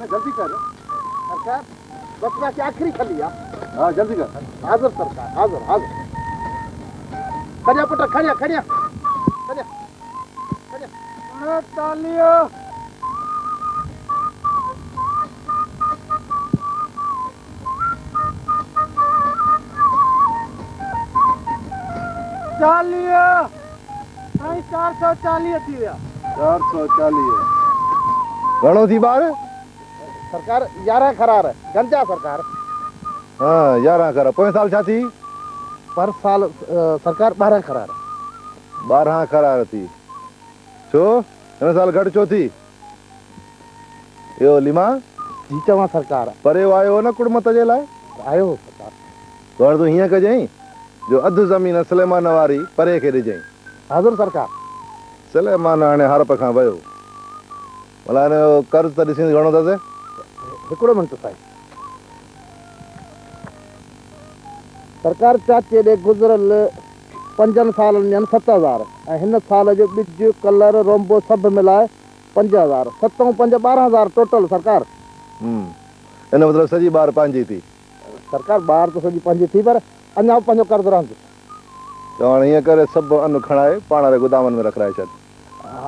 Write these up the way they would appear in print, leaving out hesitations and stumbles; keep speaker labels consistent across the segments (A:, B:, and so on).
A: जल्दी कर सरकार, बस की आखिरी खली। हाँ जल्दी कर। हाजिर सरकार, हाजिर हाजिर। खड़िया पुत्र, खड़िया खड़िया खड़िया खड़िया। तालियो चालियो 440 थी विया। 440 घणो थी बार सरकार? 11 करार गंजा सरकार। हाँ 11 करार। पोएं साल छा थी? पर साल सरकार 12 करार। 12 करार थी छो? हिन साल घटि छो थी? यो लिमा जी चवां सरकार। परे आयो न कुड़मत जे लाइ? आयो सरकार। तो तूं हीअं कजई जो अधु ज़मीन सलेमान वारी परे खे ॾिजई। हाज़ुर सरकार। सलेमान हाणे हरप खां वियो। भला हिन कर्ज़ त ॾिसी घणो अथसि? हिकिड़ो मिंट साईं। सरकार चाचे ॾे गुज़िरियल 5 सालनि ॾियनि 7,000 ऐं हिन साल जो ॿिज कलर रोम्बो सभु मिलाए 5,000। 7 ऐं 5 12,000 टोटल सरकार। हिन मतिलबु सॼी ॿार पंहिंजी थी सरकार। ॿार त सॼी पंहिंजी थी पर अञा पंहिंजो कर्ज़ रहंदो। चवण हीअं करे सभु अन्न खणाए पाण वारे गुदामनि में रखाए छॾ।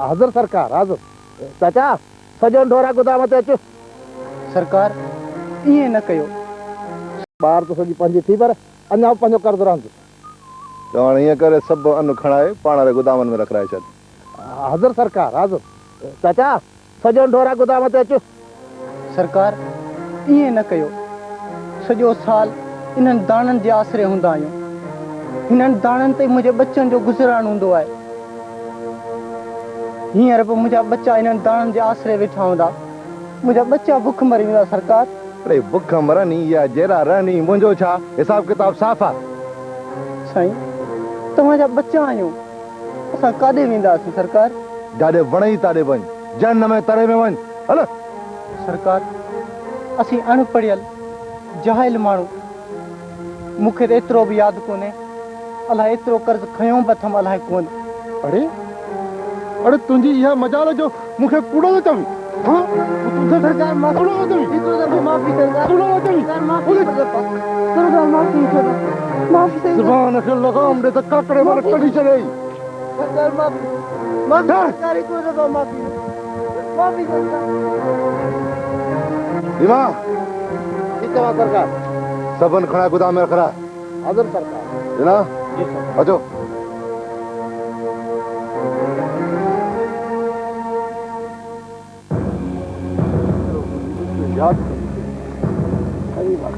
A: हाज़िर सरकार हाज़िर। चाचा सॼो ढोरा गुदाम ते अचो। सरकार ईअं न कयो। ॿार त सॼी पंहिंजी थी पर अञा पंहिंजो कर्ज़ रहंदो। चवण हीअं करे सभु अन्न खणाए पाण वारे गुदामनि में रखाए छॾ। हाज़िर सरकार हाज़िर। चाचा सॼो ढोरा गुदाम ते अचो। सरकार ईअं न कयो। सॼो साल इन्हनि दाणनि जे आसरे हूंदा आहियूं। हिननि दाणनि ते मुंहिंजे बच्चनि जो गुज़रान हूंदो आहे। हींअर बि मुंहिंजा बच्चा इन्हनि दाणनि जे आसरे वेठा हूंदा। मुंहिंजा बच्चा बुख मरी वेंदा सरकार। अरे बुख मरनि या जहिड़ा रहनि मुंहिंजो छा? हिसाब किताब साफ़ आहे साईं। तव्हांजा बच्चा आहियूं। असां काॾे वेंदासीं सरकार? जाॾे वणे ताॾे वञ। जन में तरे में वञ। हल सरकार। असीं अणपढ़ियल जाहिल माण्हू। मूंखे त एतिरो बि यादि कोन्हे। अलाए एतिरो कर्ज़ खयों बि अथमि अलाए कोन। अरे अरे तुंहिंजी इहा मजाल जो मूंखे कूड़ो थो चवीं? हाँ सरकार माफ़ी कूड़ो थो चवीं? हिकिड़ो दफ़ो माफ़ी सरकार। कूड़ो थो चवीं? सरकार माफ़ी सरकार माफ़ी माफ़ी ज़ुबान खे लगाम ॾे त काकड़े मां कढी छॾेई। सरकार माफ़ी माफ़ी सरकार। हिकिड़ो दफ़ो माफ़ी माफ़ी सरकार। रीमा जी चवां सरकार। सबन खड़ा गोदाम में रखा। हाज़िर सरकार। जना जी सरकार। अचो। याद सही बात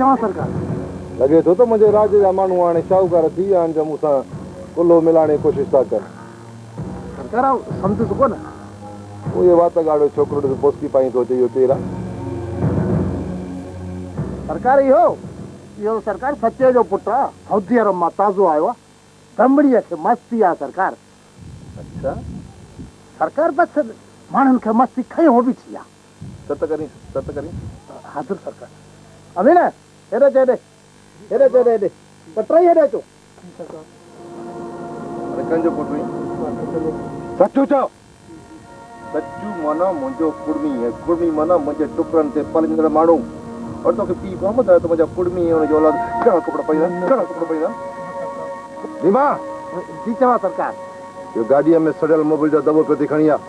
A: चवां सरकार?
B: लॻे थो त मुंहिंजे राज जा माण्हू हाणे शाहूकार थी विया आहिनि जो मूंसां कुल्लो मिलाइण जी कोशिशि था कनि।
A: सरकार सम्झ सघो न।
B: उहे वात ॻाढ़ो छोकिरो ॾिसो पोस्की पाई थो अचे इहो केरु आहे?
A: सरकार इहो सरकार सचे जो पुटु आहे, सऊदी अरब मां ताज़ो आयो आहे, दमड़ीअ खे मस्ती आहे सरकार।
B: अच्छा
A: सरकार बसि माण्हुनि खे मस्ती खयो हो बि थी आहे।
B: सत करी
A: हाज़िर सरकार। अमीन हेॾे हेॾे पटराई हेॾे अचो।
B: कंहिंजो पुटु सचो चओ? सचू माना मुंहिंजो कुड़मी है, कुड़मी माना मुंहिंजे टुकड़नि ते पलंदड़ माण्हू। और तोखे पीउ कोन ॿुधायो त मुंहिंजा कुड़मी ऐं हुनजो औलाद घणा टुकड़ा पईंदा? रीमा
A: जी चवां सरकार।
B: इहो गाॾीअ में सड़ियल मोबिल जो दॿो पियो थी खणी आहे।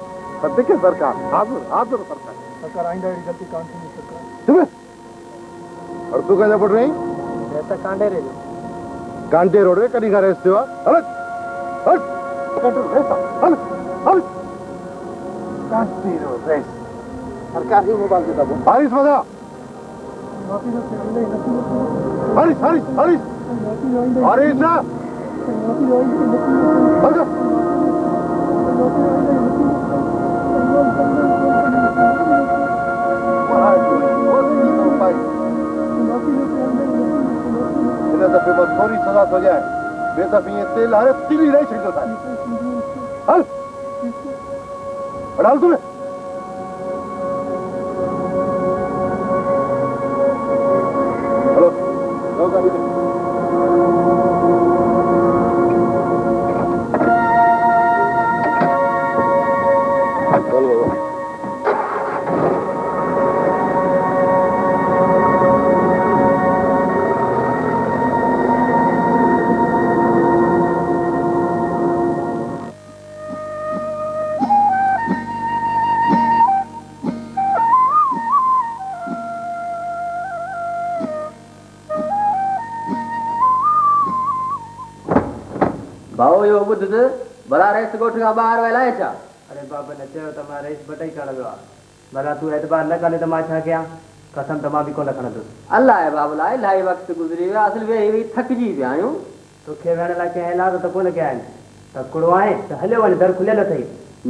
A: सदिके सरकार। हाज़िर सरकार।
C: सरकार आईंदा अहिड़ी ग़लती कान थींदी सरकार।
B: और तूं कंहिंजा पुटु रही?
C: त कांडे रे
B: कांटे रोड में कॾहिं खां रेस थियो आहे? हल
A: कांटे रोड रेस सरकार ही मोबाइल दे दबो।
B: हारिस मजा हारिस ना इन दफ़े बस थोड़ी सजा हो जाए, ॿिए दफ़े ईअं तेल हारे तिली रही छॾींदो था। हल हल तूं हेलो लो गाड़ी में
D: भाऊ यो ॿुध त भला रेस ॻोठ खां ॿाहिरि वयल आहे छा?
C: अरे बाबा न चयो त मां रेस बटाई करणो आहे। भला तूं एतबार न कने त मां छा कयां? कसम त मां बि कोन खणंदुसि।
D: अलाए बाबला इलाही वक़्तु गुज़री वियो आहे, असुल वेही थकिजी पिया आहियूं।
C: तोखे वेहण लाइ कंहिं इलाज त कोन कया आहिनि। तकिड़ो आहे त हलियो वञ, दर खुलियल अथई।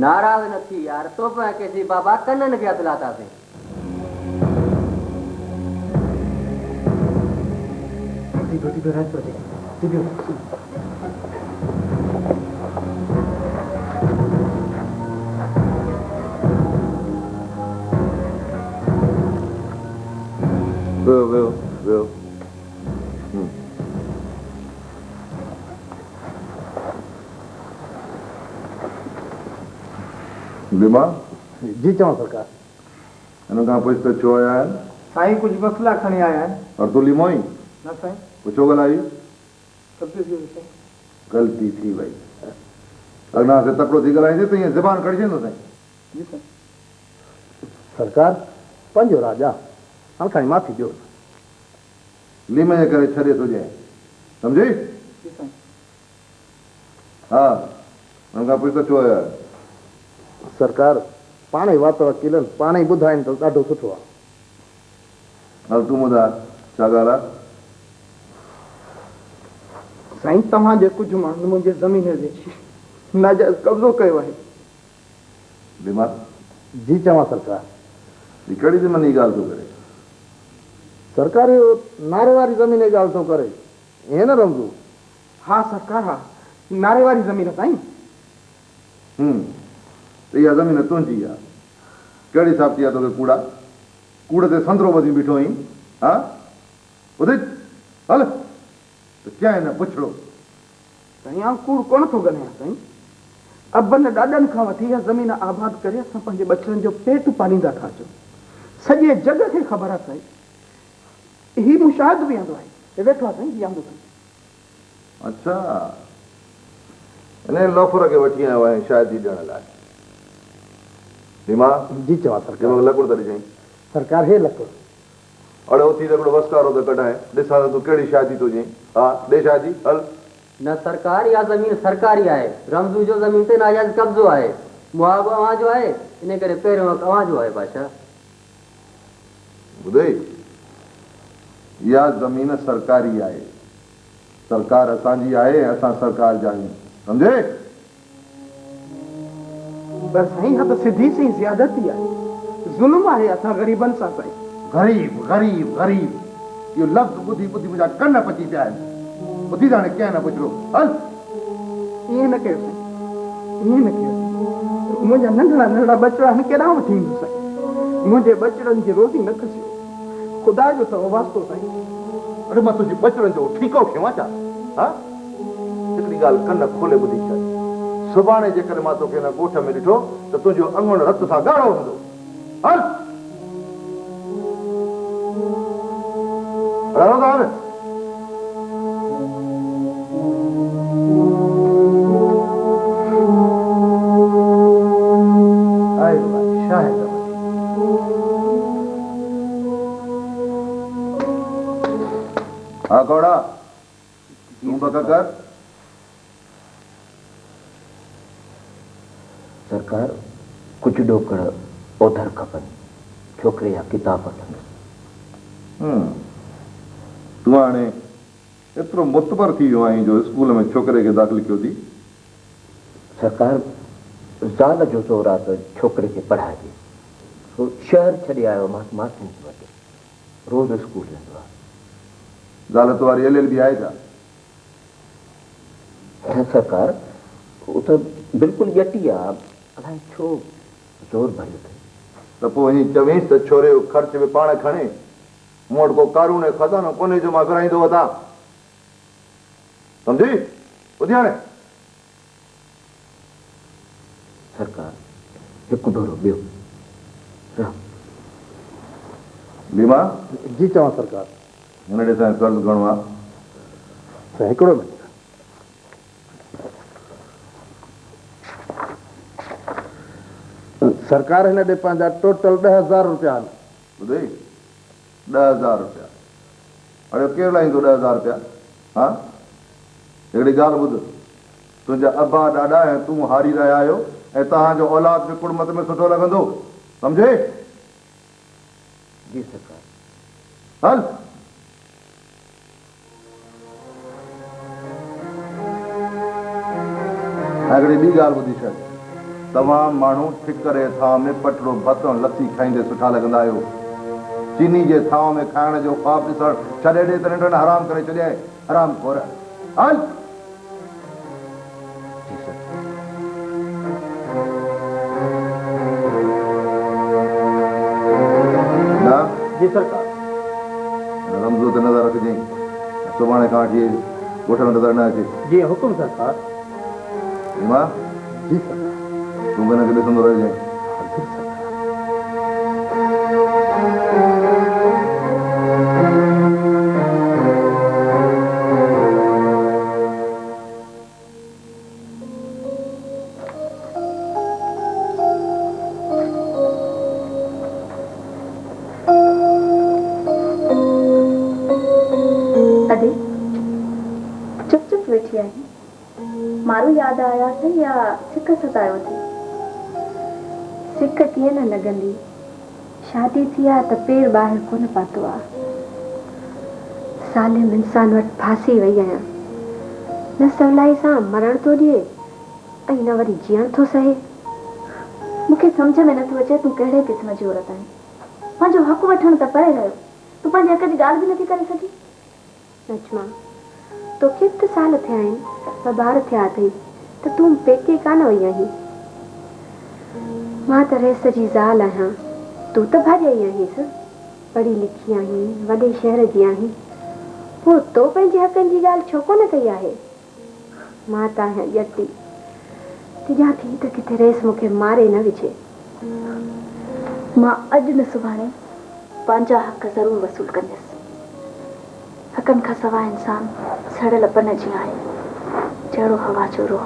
D: नाराज़ न थी यार, तो पिया केसी बाबा कननि खे हथ लाथासीं।
B: वियो बीमा
A: जी चवां सरकार।
B: हिन खां पुछ त छो आया आहिनि?
C: साईं कुझु मसला खणी आया आहिनि।
B: और तूं लिमो ई
C: न साईं,
B: पुछो ॻाल्हाई? ग़लती थी वई। अॻियां से तकिड़ो थी ॻाल्हाईंदे त ईअं ज़बान कढिजंदो साईं।
C: जी साईं।
A: सरकार पंहिंजो राजा हाणे खणी माफ़ी ॾियो।
B: लीम जे करे छॾे थो ॾिए, सम्झी?
C: जी साईं।
B: हा हुन खां पुछ त छो आया?
A: सरकार पाण ई वात वकीलनि पाण ई ॿुधाइनि त ॾाढो सुठो आहे।
B: हल तूं ॿुधाए छा ॻाल्हि आहे?
C: साईं तव्हांजे कुझु माण्हुनि मुंहिंजे ज़मीन ते नाजाइज़ कब्ज़ो कयो आहे।
B: बीमा
A: जी चवां सरकार।
B: ही कहिड़ी ज़मीन जी ॻाल्हि थो करे?
A: सरकार इहो नारे वारी ज़मीन जी ॻाल्हि थो करे, ईअं न रमज़ू?
C: हा सरकार, हा नारे वारी ज़मीन साईं।
B: त इहा ज़मीन तुंहिंजी आहे। कहिड़ी हिसाब थी आहे तोखे कूड़ा? कूड़ ते संदरो ॿधी बीठो आहीं? हा ॿुध हल त क्या न पुछड़ो।
C: साईं आउं कूड़ कोन थो ॻाल्हायां साईं। अबनि ॾाॾनि खां वठी इहा ज़मीन आबाद करे असां पंहिंजे बचड़नि जो पेट पालींदा था अचूं। सॼे जग खे ख़बर आहे साईं। ही मुशाहिद बि आंदो आहे, वेठो आहे साईं, आंदो साईं।
B: अच्छा इन लोफर खे वठी आयो आहीं शादी ॾियण लाइ? बीमा
A: जी चवां सरकार।
B: लकुड़ त ॾिजांइ।
A: सरकार हे लकुड़
B: अड़ो थी हिकिड़ो वसकारो त कढाए ॾिसां त तूं कहिड़ी शादी थो चईं। हा ॾे शादी हल।
D: न सरकार, इहा ज़मीन सरकारी आहे। रमज़ू जो ज़मीन ते नाजाइज़ कब्ज़ो आहे। मुआवज़ो अव्हांजो आहे, इन करे पहिरियों वक़्तु अव्हांजो आहे बादशाह।
B: ॿुधई इहा ज़मीन सरकारी आहे, सरकार असांजी आहे, असां सरकार जा आहियूं, सम्झे?
C: पर साईं, हाँ तो सीधी सी ज्यादती आहे, ज़ुल्म आहे असां ग़रीबनि सां साईं।
B: गरीब गरीब गरीब इहो लफ़्ज़ ॿुधी ॿुधी मुंहिंजा कन पची पिया आहिनि। ॿुधी जाणे कंहिं न पुछियो। हल
C: ईअं न कयो साईं, ईअं न कयो। मुंहिंजा नंढड़ा नंढड़ा बचड़ा हिन केॾां वठी ईंदो साईं। मुंहिंजे बचड़नि जी रोज़ी न खसियो, ख़ुदा जो अथव वास्तो साईं।
B: अरे मां तुंहिंजे बचड़नि जो ठीको खियां छा? हा, हिकिड़ी ॻाल्हि कन खोले ॿुधी छॾ। सुभाणे जेकर मां तोखे हिन ॻोठ में ॾिठो त तुंहिंजो अंगण रत सां ॻाढ़ो हूंदो। हल रमज़ान हाँ कौड़ा तूं बका कर।
E: सरकार कुछ डोकड़ ओधर खपनि, छोकिरे या किताब वठंदुसि।
B: तूं हाणे एतिरो मुतबर थी वियो आहीं जो स्कूल में छोकिरे खे दाख़िल कयो थी?
E: सरकार ज़ाल जो ज़ोर आहे त छोकिरे खे पढ़ाइजे। हू शहर छॾे आयो मास्टरनि जे वटि, रोज़ स्कूल वेंदो आहे।
B: ज़ाल तुम्हारी LLB आहे छा?
E: सरकार हू त बिल्कुलु ॼटी आहे, अलाए छो ज़ोर भरियो अथई।
B: त पोइ हीअं चवीसि त छोरे जो ख़र्च बि पाण खणे, मूं वटि को कारून ऐं खज़ानो कोन्हे जो मां विराईंदो वठां, सम्झी? ॿुधी हाणे?
E: सरकार हिकु भेरो ॿियो
B: बीमा
A: जी चवां सरकार।
B: हिन ॾिसां कर्ज़ु घणो आहे?
A: साईं हिकिड़ो मिनट। सरकार हिन ॾे पंहिंजा टोटल 10,000 रुपया आहिनि।
B: ॿुधई 10,000 रुपया। हाणे केरु लाहींदो 10,000 रुपया? हा, हिकिड़ी ॻाल्हि ॿुध, तुंहिंजा अबा ॾाॾा ऐं तूं हारी रहिया आहियो ऐं तव्हांजो औलाद बि कुड़मत में सुठो लॻंदो, सम्झे?
E: जी सरकार।
B: हल हिकिड़ी ॿी ॻाल्हि ॿुधी छॾ, तव्हां माण्हू ठिकर जे थांव में पटड़ो भत ऐं लस्सी खाईंदे सुठा लॻंदा आहियो। चीनी जे थांव में खाइण जो ख़्वाब ॾिसण छॾे ॾे त नंढनि हराम करे छॾिया आहे। हराम खोर। हल
A: जी सरकार।
B: रमज़ो ते नज़र रखजांइ, सुभाणे खां वठी ॻोठ में नज़र न अचे।
A: जी हुकुम सरकार।
B: बीमा
A: जी सरकार।
B: तूं बि हिनखे ॾिसंदो रहिजांइ।
F: मारू याद आया थे या सिक सतायो थे? सिक कीअं न लॻंदी, शादी थी आहे त पेर ॿाहिरि कोन पातो आहे। सालिम इंसान वटि फासी वई आहियां, न सवलाई सां मरण थो ॾिए ऐं न वरी जीअण थो सहे। मूंखे सम्झ में नथो अचे तूं कहिड़े क़िस्म जी औरत आहीं। पंहिंजो हक़ वठण त परे रहियो, तूं पंहिंजे हक़ जी ॻाल्हि बि नथी करे सघी। नजमा, तोखे 7 साल थिया आहिनि, 2 ॿार थिया अथई, त तूं पेके कान वई आहीं। मां त रेस जी ज़ाल आहियां, तूं त भाॼाई आहींसि, पढ़ी लिखी आहीं, वॾे शहर जी आहीं, पोइ तो पंहिंजे हक़नि जी ॻाल्हि छो कोन कई आहे? मां त आहियां ॼटी, तिजां थी त किथे रेस मूंखे मारे न विझे। मां अॼु न सुभाणे पंहिंजा हक़ ज़रूरु वसूल कंदसि। हक़नि खां सवाइ इंसान सड़ियल पन जी आहे, जहिड़ो हवा जो रोह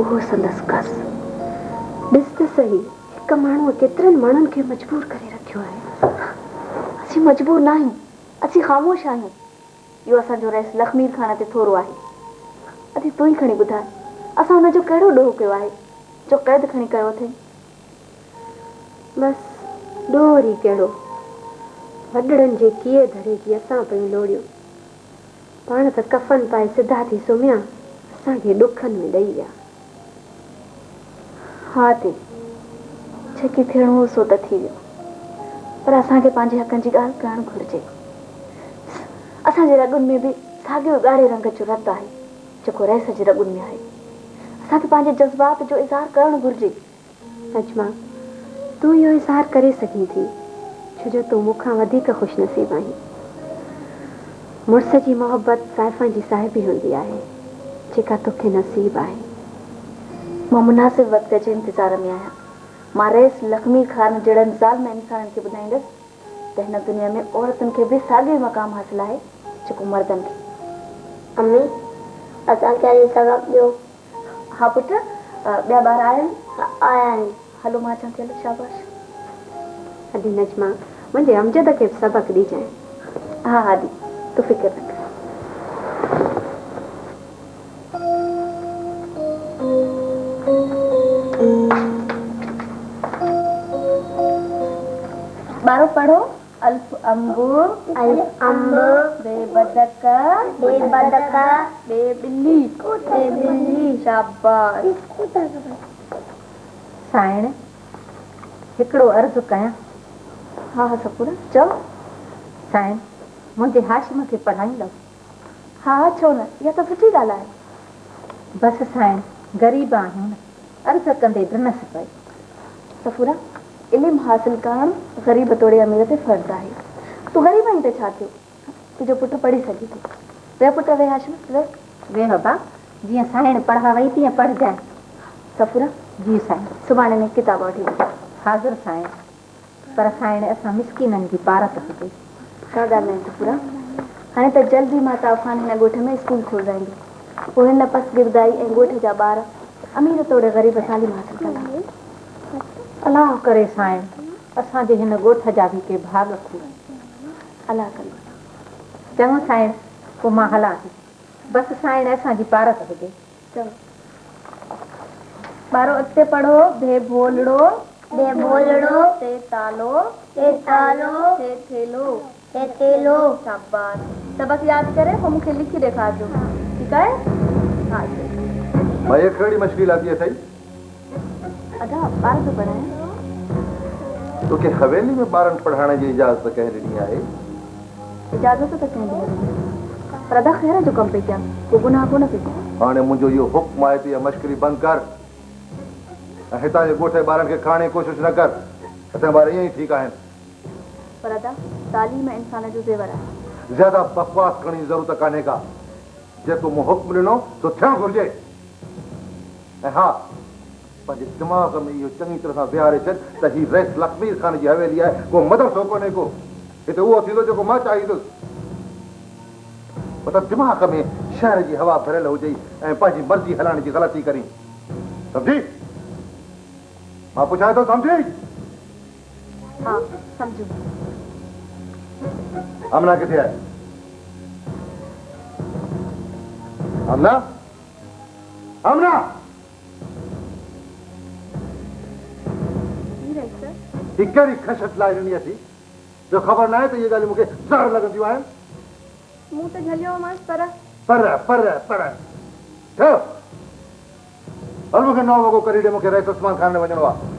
F: उहो संदसि कस। ॾिस त सही, हिकु माण्हूअ केतिरनि माण्हुनि खे मजबूर करे रखियो आहे। असीं मजबूर न आहियूं, असीं ख़ामोश आहियूं। इहो असांजो रईस लखमीर खान ते थोरो आहे। अॼु तूं ई खणी ॿुधाए, असां हुनजो कहिड़ो ॾोह कयो आहे जो क़ैद खणी कयो अथई? बसि ॾोह वरी कहिड़ो, वॾड़नि जे कीअं धरे जी असां पियूं लोड़ियूं, पाण त कफ़न पाए सिधा थी सुम्हिया, असांखे ॾुखनि में ॾेई विया।
G: हा ते जेकी थियणो हो सो त थी वियो, पर असांखे पंहिंजे हक़नि जी ॻाल्हि करणु घुरिजे। असांजे रॻुनि में बि साॻियो ॻाढ़े रंग जो रतु आहे जेको रहिस जे रॻुनि में आहे। असांखे पंहिंजे जज़्बात जो इज़हार करणु घुरिजे।
F: अजमा, तूं इहो इज़हार करे सघीं थी छो जो तूं मूंखां वधीक ख़ुशनसीब आहीं। मुड़ुस जी मोहबत ज़ाइफ़ां जी साहिबी हूंदी आहे जेका तोखे नसीब आहे।
G: मां मुनासिब वक़्त जे इंतज़ार में आहियां। मां रईस लक्ष्मी ख़ान जहिड़नि ज़ालिम इंसाननि खे ॿुधाईंदसि त हिन दुनिया में औरतुनि खे बि साॻियो मक़ाम हासिलु आहे जेको मर्दनि खे।
F: अम्मी, असांखे इहो सबक़ु ॾियो।
G: हा पुटु, ॿिया ॿार आया आहिनि? हलो मां अचां थी। हलो शाबाश।
F: अॼु नजमा मुंहिंजे अमजद खे बि सबक़ु ॾिजांइ।
G: हा हा दी, तूं फिक्र न कर। ॿारो पढ़ो। अल्फ अंबु बे बदक बे बिल्ली शाबाश।
H: साइण हिकिड़ो अर्ज़ु कयां?
G: हा हा सपूरा चओ।
H: साइण मुंहिंजे हाशिम खे पढ़ाईंदव?
G: हा हा छो न, इहा त सुठी ॻाल्हि आहे।
H: बसि साइण ग़रीब आहियूं न, अर्ज़ु कंदे ॾिनसि पई।
G: सफ़ूरा, इल्मु हासिल करणु ग़रीब तोड़े अमीर ते फ़र्ज़ु आहे। तूं ग़रीब आहीं त छा थियो, तुंहिंजो पुटु पढ़ी सघे थो। वे पुटु वे हाशिम वे
H: बाबा, जीअं साइण पढ़ा वई तीअं पढ़जांइ।
G: सफ़ूरा
H: जी साइण।
G: सुभाणे में किताब वठी वञो।
H: हाज़िर साइण, पर साइण असां मिसकीननि जी पारत हुजे।
G: का ॻाल्हि न सफ़ूरा, हाणे त जल्दी मां ताफ़ान हिन ॻोठ में स्कूल खोलाईंदी। पोइ हिन पस गिरदाई ऐं ॻोठ जा ॿार अमीर तोड़े ग़रीब तालीम हासिल कंदा।
H: अलाह करे साइण असांजे हिन ॻोठ जा बि के भाग खुले।
G: अलाह करे।
H: चङो साइण, पोइ मां हलां थी। बसि साइण असांजी पारत हुजे।
G: चलो ॿारो अॻिते पढ़ो। बे भोलड़ो ते तालो ते थेलो शाबाश। सबक़ यादि करे पोइ मूंखे लिखी ॾेखारिजो, ठीकु आहे? हा
B: भाई ये कहिड़ी मुश्किल आती है सही?
G: अदा ॿार तो पढ़ायां।
B: तोखे हवेली में ॿारनि पढ़ाइण जी इजाज़त कंहिं ॾिनी आहे?
G: इजाज़त त कंहिं ॾिनी, पर अदा ख़ैर जो कमु पई कयां, को गुनाह कोन पई कयां।
B: हाणे मुंहिंजो इहो हुक्म आहे त इहा मश्करी बंदि कर ऐं हितां जे ॻोठ जे ॿारनि खे खाइण जी कोशिशि न कर। हितां ॿार ईअं ई ठीकु आहिनि।
G: पर अदा तालीम इंसान जो ज़ेवर आहे।
B: ज़्यादा बकवास करण जी ज़रूरत कान्हे का। जेको मूं हुक्म ॾिनो सो थियणु घुरिजे। ऐं हा, पंहिंजे दिमाग़ में इहो चङी तरह सां विहारे छॾ त हीअ रईस लक्ष्मी ख़ान जी हवेली आहे, को मदरसो कोन्हे को। हिते उहो थींदो जेको मां चाहींदुसि। मतिलबु दिमाग़ में शहर जी हवा भरियल हुजे ऐं पंहिंजी मर्ज़ी हलाइण जी ग़लती करी। सम्झी? मां पुछां थो, सम्झी?
G: हा सम्झो।
B: अमना किथे आहे? अमना, अमना ही कहिड़ी खशत लाइ ॾिनी अथई जो ख़बर न आहे त इहे ॻाल्हियूं मूंखे ज़हर लॻंदियूं आहिनि।
G: मूं त झलियो मांसि पर
B: ठहियो। हल मूंखे 9 वॻो करे ॾे, मूंखे रईस उस्मान खान में वञिणो आहे।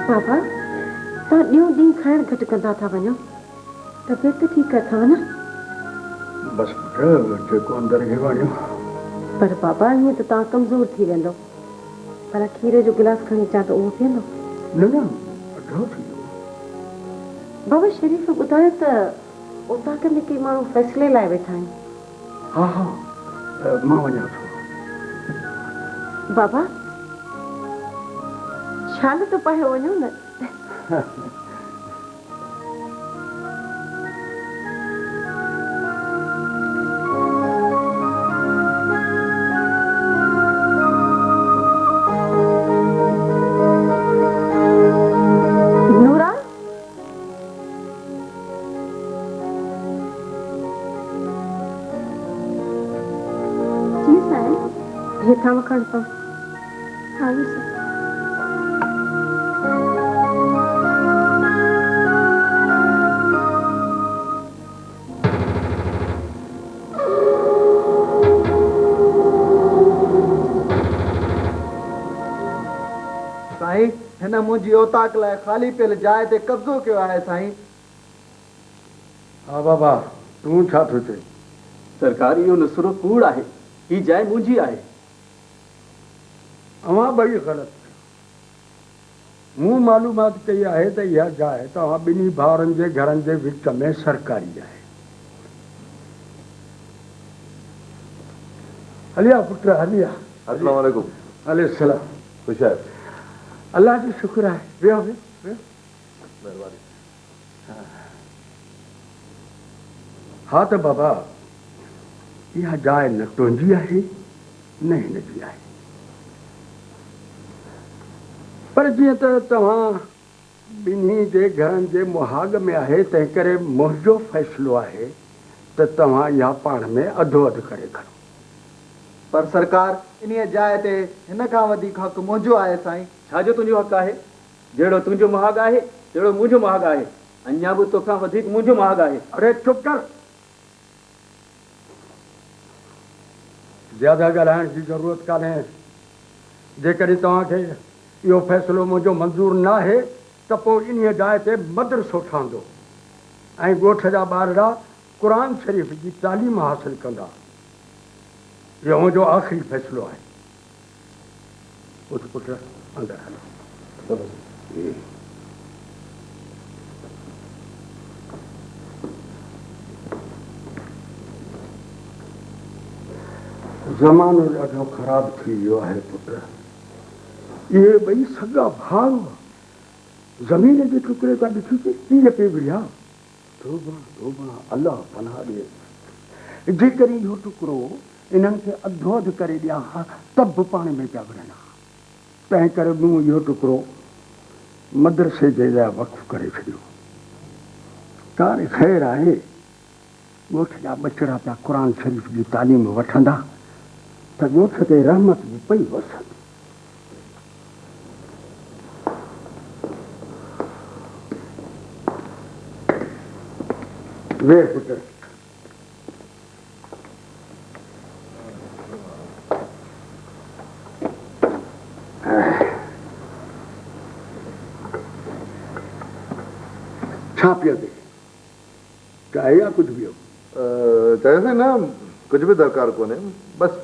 F: बाबा, तव्हां ॾींहों ॾींहुं खाइण घटि कंदा था वञो, तबियत ठीकु अथव न?
C: बसि पुटु जेको अंदरि खे वञो।
F: पर बाबा हीअं त तव्हां कमज़ोर थी वेंदो। पर खीर जो गिलास खणी अचां त उहो पीअंदो?
C: न अधो थी वियो।
F: बाबा शरीफ़ ॿुधायो त उतां कंदे के माण्हू फ़ैसिले लाइ वेठा आहिनि।
C: हा मां वञां थो।
F: बाबा शाल त पाए वञो न। खणितो
G: हाँ विसु
C: साईं हिन मुंहिंजी औताक लाइ ख़ाली पियल जाइ ते कब्ज़ो कयो आहे साईं।
I: हा बाबा तूं छा थो चई?
J: सरकार इहो नुसरो कूड़ आहे, ही जाइ मुंहिंजी आहे।
I: अवां ॿई ग़लति मूं मालूमात कई आहे त इहा जाइ तव्हां ॿिन्ही भाउरनि जे घरनि जे विच में सरकारी आहे। हलिया पुट हलिया।
B: अस्सलाम वालेकुम।
I: वालेकुम सलाम।
B: ख़ुशि आहे?
I: अल्लाह जो शुक्र आहे। वियो वियो वियो।
B: महिरबानी।
I: हा त बाबा इहा जाइ न तुंहिंजी आहे न हिनजी आहे, पर जीअं त तव्हां ॿिन्ही जे घरनि जे मुहाग में आहे तंहिं करे मुंहिंजो फ़ैसिलो आहे त तव्हां इहा पाण में अधो अधु करे खणो।
C: पर सरकार इन जाइ ते हिन खां वधीक हक़ मुंहिंजो आहे साईं।
J: छाजो तुंहिंजो हक़ आहे? जहिड़ो तुंहिंजो मुहाग आहे तहिड़ो मुंहिंजो मुहाग आहे। अञा बि तोखां वधीक मुंहिंजो मुहाग आहे।
I: अरे चुप कर, ज्यादा ॻाल्हाइण जी ज़रूरत कान्हे। जेकॾहिं तव्हांखे इहो फ़ैसिलो मुंहिंजो मंज़ूर न आहे त पोइ इन जाइ ते मदरसो ठहंदो ऐं ॻोठ जा ॿारड़ा क़ुर शरीफ़ जी तालीम हासिल कंदा। इहो मुंहिंजो आख़िरी फ़ैसिलो आहे। उठ पुट अंदरि हलो। ज़मानो ॾाढो ख़राब थी वियो आहे पुट। इहे ॿई सॻा भाउ ज़मीन जे टुकड़े था ॾिसी कीअं पिए विढ़िया। तौबा तौबा, अल्लाह पनाह ॾिए। जेकर इहो टुकड़ो इन्हनि खे अधो अधु करे ॾियां हा त बि पाण में पिया विढ़नि हा। तंहिं करे मूं इहो टुकड़ो मदरसे जे लाइ वक़्फ़ करे छॾियो। कार ख़ैर आहे, ॻोठ जा ॿचिड़ा पिया क़ुर शरीफ़ जी तालीम वठंदा त ॻोठ ते रहमत बि पई वसंदी। वे पुट छा पियो थिए? चाहे या कुझु ॿियो?
B: चयोसीं न कुझु बि दरकार कोन्हे, बसि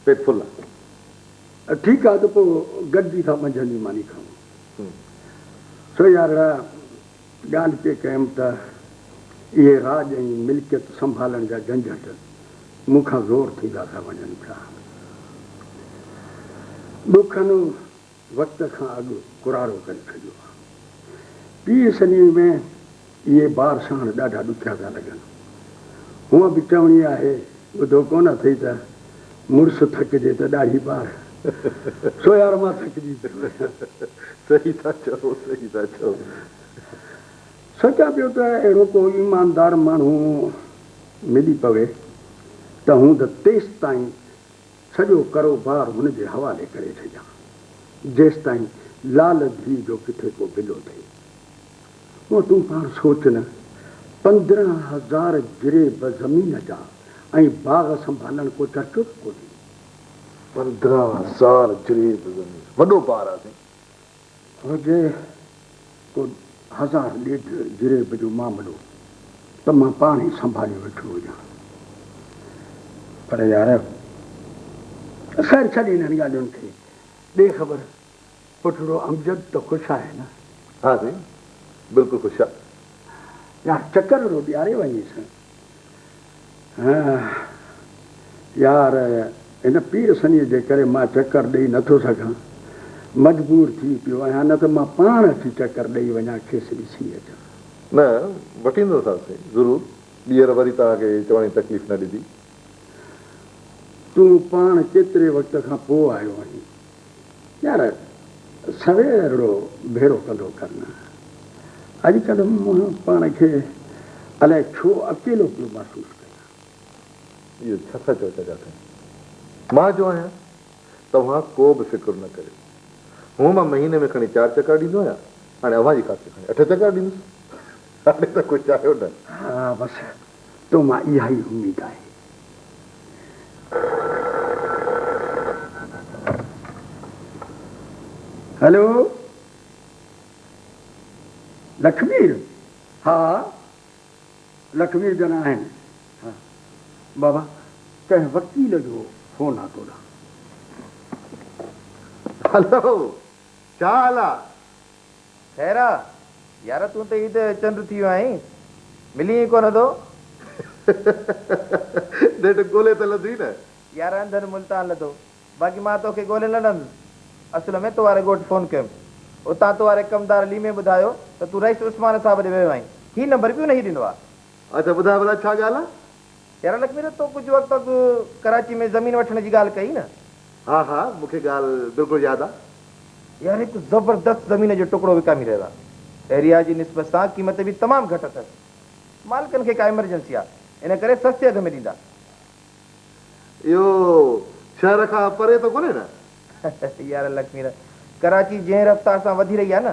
B: पेट फुल आहे।
I: ठीकु आहे त पोइ गॾिजी था मंझंदि जी मानी खाऊं। सो यार ॻाल्हि पिए कयमि त इहे राज ऐं मिल्कियत संभालण जा झंझट मूंखां ज़ोर थींदा था वञनि पिया। ॾुखनि वक़्त खां अॻु कुरारो करे छॾियो आहे। पीउ सनी में इहे ॿार साण ॾाढा ॾुखिया था लॻनि। हूअं बि चवणी आहे, ॿुधो कोन अथई त मुड़ुसु थकिजे त ॾाढी ॿार। सो यार मां थकिजी पियो।
B: सही था चओ, सही था चओ।
I: सोचां पियो त अहिड़ो को ईमानदार माण्हू मिली पवे त हूं त तेसि ताईं सॼो कारोबार हुनजे हवाले करे छॾियां जेसि ताईं लाल धीउ जो किथे को बिलो थिए। उहो तूं पाण सोच न, 15,000 गिरेब ज़मीन जा ऐं बाग़ संभालण को चर्चो कोन्हे।
B: 15,000 गिरेब ज़मीन, वॾो ॿार आहे।
I: हुजे को 1000-1.5 गिरेब जो मामिलो त मां पाण ई संभाले वेठो हुजां। पर यार ख़ैर छॾ इन्हनि ॻाल्हियुनि खे। ॾे ख़बर, पुटड़ो अमजद त ख़ुशि आहे न?
B: हा साईं, बिल्कुलु ख़ुशि आहे।
I: यार चकर रो ॾियारे वञेसि। यार हिन पीर सनीअ जे करे मां चकर ॾेई नथो सघां, मजबूर थी पियो आहियां, न त मां पाण अची चकर ॾेई वञा, खेसि ॾिसी अचां।
B: न वठींदोसासीं ज़रूरु, ॿीहर वरी तव्हांखे चवण जी तकलीफ़ न ॾिनी।
I: तूं पाण केतिरे वक़्त खां पोइ आयो आहीं यार, सवेरो भेरो कंदो करना। अॼुकल्ह मूं पाण खे अलाए छो अकेलो पियो महसूसु कयां।
B: इहो छा था चओ था साईं? मां जो आहियां तव्हां को बि फिक्र न करियो। हूं मां महीने में खणी 4 चकर ॾींदो आहियां, हाणे अव्हां जी ख़ातिर खणी 8 चकर ॾींदुसि। हाणे त कुझु आयो न।
I: हा बसि तो मां इहा ई उमेद आहे। हेलो लक्ष्मीर? हा लक्ष्मीर जना आहिनि। हा बाबा कंहिं वकील जो फोन आहे तोॾां।
B: हलो छा हाल आहे?
A: ख़ैर आहे यार, तूं त ईद चंड थी वियो आहीं, मिली ई कोन थो।
B: नेठ ॻोल्हे त लधी न
A: यार, अंदरि मुल्तान लधो, बाक़ी मां तोखे ॻोल्हे न ॾंदुसि। असल में तो वारे ॻोठु फोन कयुमि, उतां तो वारे कमदार लीमे ॿुधायो त तूं रईस उस्मान साहब ॾे वियो आहीं। हीउ नंबर बि उन ई ॾिनो आहे।
B: अच्छा ॿुधाए भला छा ॻाल्हि आहे?
A: यार लक्ष्मी, तो कुझु वक़्तु अॻु कराची में ज़मीन वठण जी ॻाल्हि कई न?
B: हा हा मूंखे ॻाल्हि बिल्कुलु यादि आहे।
A: यार हिकु ज़बरदस्त ज़मीन जो टुकड़ो विकामी रहियो आहे। एरिया जी निस्बत सां क़ीमत बि तमामु घटि अथसि। मालिकनि खे का इमरजेंसी आहे, इन करे सस्ते अघ में ॾींदा।
B: इहो शहर खां परे त कोन्हे न?
A: यार लक्ष्मी, कराची जंहिं रफ़्तार सां वधी रही आहे न,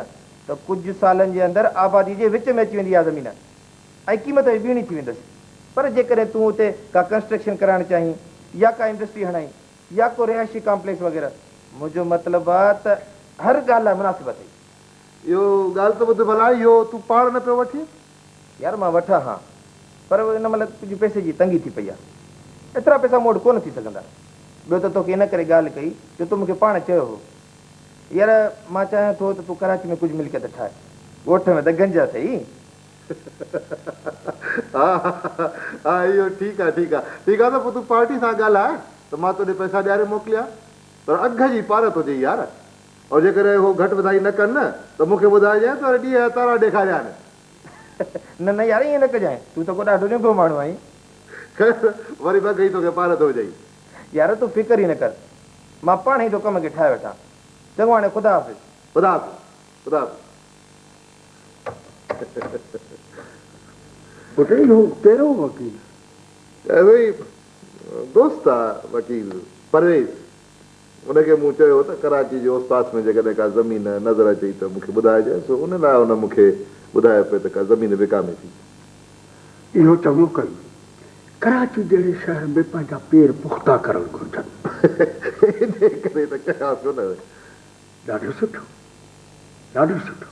A: त कुझु सालनि जे अंदरि आबादी जे विच में अची वेंदी आहे ज़मीन, ऐं क़ीमत बि ॿीणी थी वेंदसि। पर जेकॾहिं तूं उते का कंस्ट्रक्शन कराइणु चाहीं, या का इंडस्ट्री हणाई, या को रिहायशी कॉम्प्लेक्स वग़ैरह, मुंहिंजो मतिलबु आहे त हर ॻाल्हि लाइ मुनासिबु अथई।
B: इहो ॻाल्हि त ॿुध भला, इहो तूं पाण न पियो वठी?
A: यार मां वठां हा, पर हिन महिल कुझु पैसे जी तंगी थी पई आहे। एतिरा पैसा मूं वटि कोन थी सघंदा। ॿियो त तोखे इन करे ॻाल्हि कई जो तूं मूंखे पाण चयो हो। यार मां चाहियां थो त तूं कराची में कुझु मिल्कियत ठाहे, ॻोठ में त गंज अथई।
B: हा हा इहो ठीकु आहे ठीकु आहे ठीकु आहे। त पोइ तूं पार्टी सां ॻाल्हाए त मां तोॾे पैसा ॾियारे मोकिलियां, पर अघ जी पारत हुजे यार। और जेकॾहिं उहो घटि वधाई न कनि न त मूंखे ॿुधाइजांइ त ॾींहं तारा ॾेखारिया न।
A: न न यार, ईअं न कजांइ, तूं त को ॾाढो निभो माण्हू आहीं।
B: वरी बि तोखे पारत हुजे।
A: यार तूं फिकर ई न कर, मां पाण ई तो कम खे ठाहे वेठां। चङो हाणे ख़ुदा हाफ़िज़।
B: ख़ुदा हाफ़िज़ ख़ुदा हाफ़िज़।
I: पुट इहो कहिड़ो वकील?
B: भई दोस्त आहे वकील परवेज़, उनखे मूं चयो त कराची जे आसपास में जेकॾहिं का ज़मीन नज़र अचे त मूंखे ॿुधाइजांइ। सो उन लाइ उन मूंखे ॿुधायो पियो त का ज़मीन विकामे थी।
I: इहो चङो कयो। कराची जहिड़े शहर में पंहिंजा पेर पुख़्ता करणु घुरिजनि।
B: इन करे त कयां पियो न।
I: ॾाढो सुठो ॾाढो सुठो।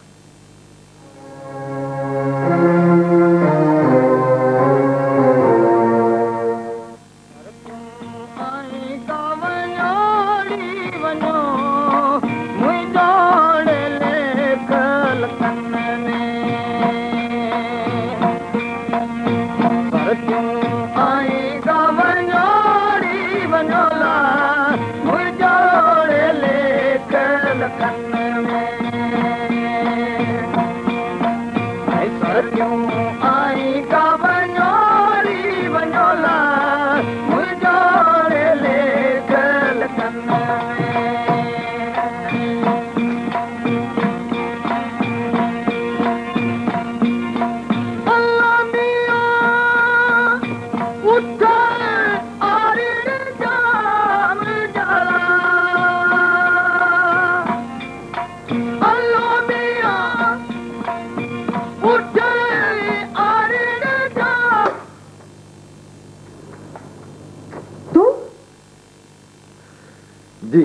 B: जी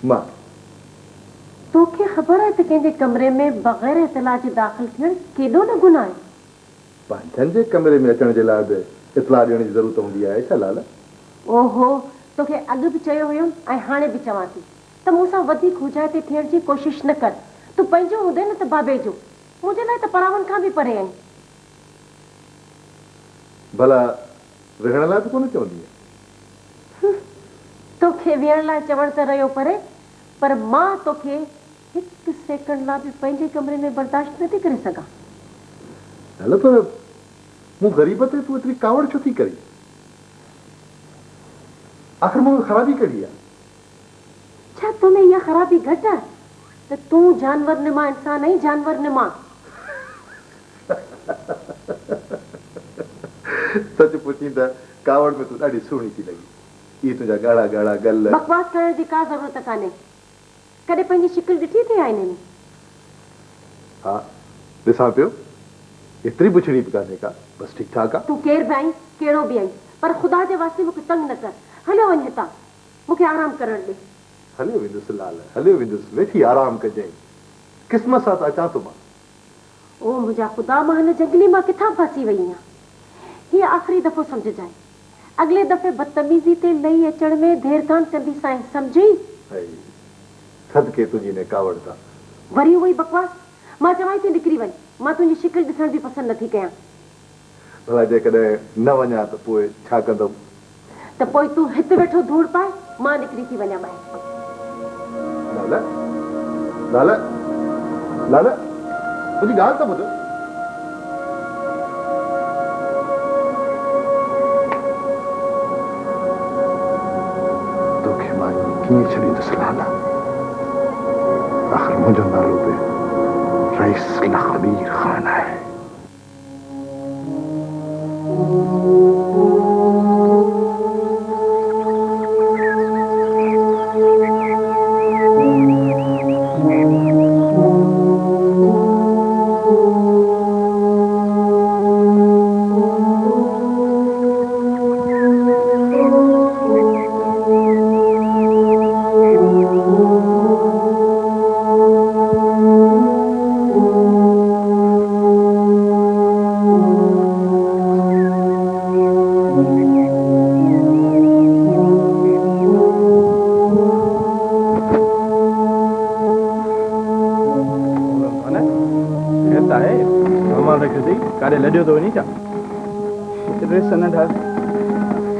B: मां
H: तोखे ख़बर आहे त कंहिंजे कमरे में बग़ैर इतला जे दाख़िल थियण केॾो न गुनाह आहे?
B: पंहिंजनि जे कमरे में अचण जे लाइ बि इतला ॾियण जी ज़रूरत हूंदी आहे छा लाल?
H: ओहो, तोखे अॻु बि चयो हुयुमि ऐं हाणे बि चवां थी त मूंसां वधीक हुजाइते थियण जी कोशिशि न कर। तूं पंहिंजो हूंदे न त बाबे जो, मुंहिंजे लाइ त परावनि खां बि परे आहीं।
B: भला विहण लाइ बि कोन चवंदी आहे?
H: तोखे विहण लाइ चवण त रहियो परे, पर मां तोखे हिकु सेकंड लाइ बि पंहिंजे कमरे में बर्दाश्त नथी करे सघां।
B: हलो पर मूं ग़रीब ते तूं एतिरी कावड़ छो थी करी? आख़िर मूं ख़राबी कहिड़ी आहे?
H: छा तोमें इहा ख़राबी घटि आहे त तूं जानवर निमा इंसान आहीं? जानवर निमा।
B: सच पुछी त कावड़ में तूं ॾाढी सुहिणी थी लॻी। ये तुझा गाढ़ा गाढ़ा गल
H: बकवास करण जी का ज़रूरत कान्हे। कॾहिं पंहिंजी शिकिल ॾिठी थी आईने में?
B: हाँ ॾिसां पियो, एतिरी पुछड़ी बि कान्हे का, बस ठीक ठाक आहे।
H: तूं केर बि आई, कहिड़ो बि आई, पर ख़ुदा जे वास्ते मूंखे तंग न कर। हलियो वञ हितां, मूंखे आराम करण ॾे।
B: हलियो वेंदुसि लाल, हलियो वेंदुसि, वेठी आराम कजांइ। क़िस्मत सां त अचां थो मां।
H: ओ मुंहिंजा ख़ुदा, मां हिन जंगली मां किथां फासी वई आहियां। हीअ आख़िरी दफ़ो सम्झजांइ। अॻिले दफ़े बदतमीज़ी ते लही अचण में देरि कान कंदी साईं, सम्झी?
B: सदके तुंहिंजी ने कावड़ था।
H: वरी उहो ई बकवास। मां चवां थी निकिरी वञ, मां तुंहिंजी शिकिल ॾिसण बि पसंदि नथी कयां।
B: भला जेकॾहिं न वञा त पोइ छा कंदमि?
H: त पोइ तूं हिते वेठो धूड़ पाए, मां निकिरी थी वञा ॿाहिरि।
B: लाला लाला लाला मुंहिंजी ॻाल्हि त ॿुध। तोखे मां कीअं छॾींदुसि लाला? आख़िर मुंहिंजो नालो बि रईस लखबीर ख़ान आहे।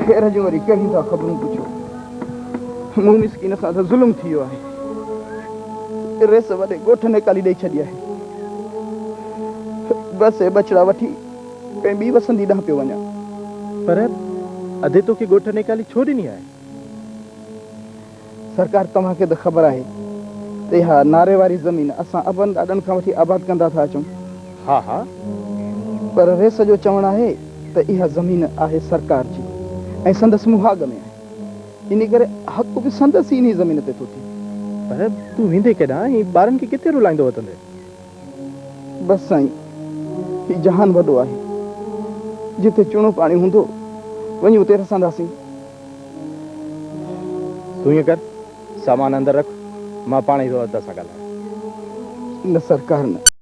C: ख़ैर जो वरी कहिड़ी था ख़बरूं पुछो। मूं मिसकीन सां त ज़ुल्म थी वियो आहे। रेस वॾे ॻोठ ने काली ॾेई छॾी आहे। बसि बछड़ा वठी कंहिं ॿी वसंदी ॾांहुं पियो वञा।
A: पर अधे तोखे ॻोठ ने काली छो ॾिनी आहे?
C: सरकार तव्हांखे त ख़बर आहे त इहा नारे वारी ज़मीन असां अबनि ॾाॾनि खां वठी आबाद कंदा था अचूं।
A: हा हा,
C: पर रेस जो चवणु आहे त इहा ज़मीन आहे सरकार जी ऐं संदसि मुहाग में आहे। इन करे हक़ बि संदसि इन ज़मीन ते थो थिए।
A: पर तूं वेंदे केॾांहुं? हीअ ॿारनि खे किथे रुलाईंदो वतंदे?
C: बसि साईं, हीउ जहान वॾो आहे। जिथे चूणो पाणी हूंदो वञी उते रसंदासीं।
A: तूं ईअं कर, सामान अंदरि रख, मां पाण ई थो अद सां ॻाल्हायां।
C: न सरकार न।